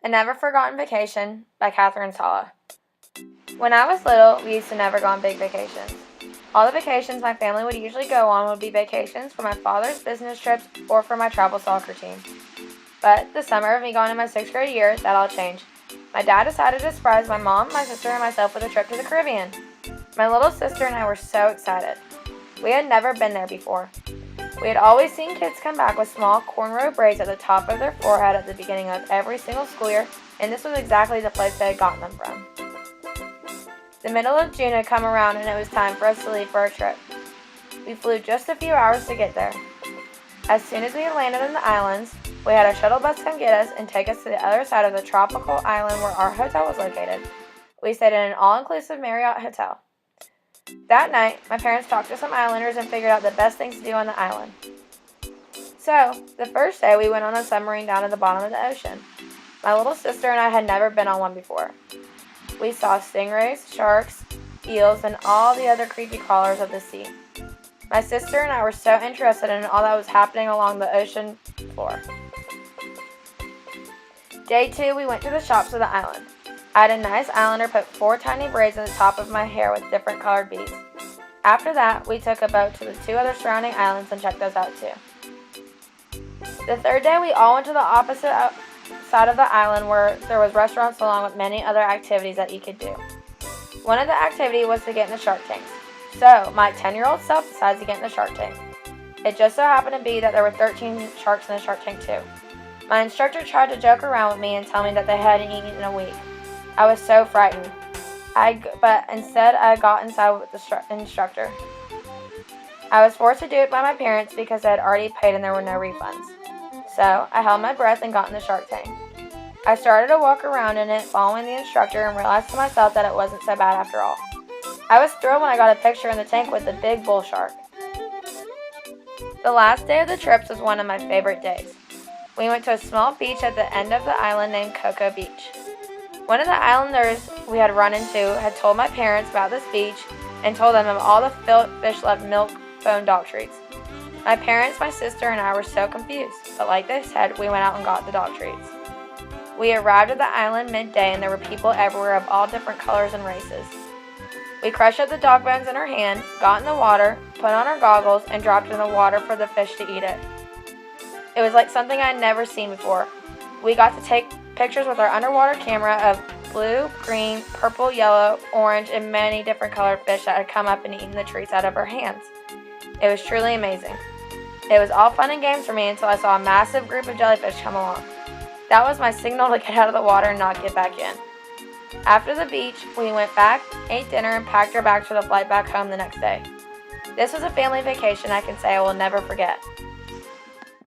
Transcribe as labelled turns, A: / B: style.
A: A Never Forgotten Vacation by Katherine and Salha. When I was little, we used to never go on big vacations. All the vacations my family would usually go on would be vacations for my father's business trips or for my travel soccer team. But the summer of me going in my 6th grade year, that all changed. My dad decided to surprise my mom, my sister, and myself with a trip to the Caribbean. My little sister and I were so excited. We had never been there before. We had always seen kids come back with small cornrow braids at the top of their forehead at the beginning of every single school year, and this was exactly the place they had gotten them from. The middle of June had come around and it was time for us to leave for our trip. We flew just a few hours to get there. As soon as we had landed in the islands, we had a shuttle bus come get us and take us to the other side of the tropical island where our hotel was located. We stayed in an all-inclusive Marriott hotel. That night, my parents talked to some islanders and figured out the best things to do on the island. So, the first day we went on a submarine down at the bottom of the ocean. My little sister and I had never been on one before. We saw stingrays, sharks, eels, and all the other creepy crawlers of the sea. My sister and I were so interested in all that was happening along the ocean floor. Day 2, we went to the shops of the island. I had a nice islander put 4 tiny braids in the top of my hair with different colored beads. After that, we took a boat to the 2 other surrounding islands and checked those out too. The 3rd day, we all went to the opposite side of the island where there was restaurants along with many other activities that you could do. One of the activities was to get in the shark tanks. So, my 10-year-old self decided to get in the shark tank. It just so happened to be that there were 13 sharks in the shark tank too. My instructor tried to joke around with me and tell me that they hadn't eaten in a week. I was so frightened, but instead I got inside with the instructor. I was forced to do it by my parents because I had already paid and there were no refunds. So I held my breath and got in the shark tank. I started to walk around in it following the instructor and realized to myself that it wasn't so bad after all. I was thrilled when I got a picture in the tank with the big bull shark. The last day of the trip was one of my favorite days. We went to a small beach at the end of the island named Cocoa Beach. One of the islanders we had run into had told my parents about this beach and told them of all the fish loved milk bone dog treats. My parents, my sister, and I were so confused, but like they said, we went out and got the dog treats. We arrived at the island midday and there were people everywhere of all different colors and races. We crushed up the dog bones in our hand, got in the water, put on our goggles, and dropped in the water for the fish to eat it. It was like something I had never seen before. We got to take pictures with our underwater camera of blue, green, purple, yellow, orange, and many different colored fish that had come up and eaten the treats out of our hands. It was truly amazing. It was all fun and games for me until I saw a massive group of jellyfish come along. That was my signal to get out of the water and not get back in. After the beach, we went back, ate dinner, and packed our bags for the flight back home the next day. This was a family vacation I can say I will never forget.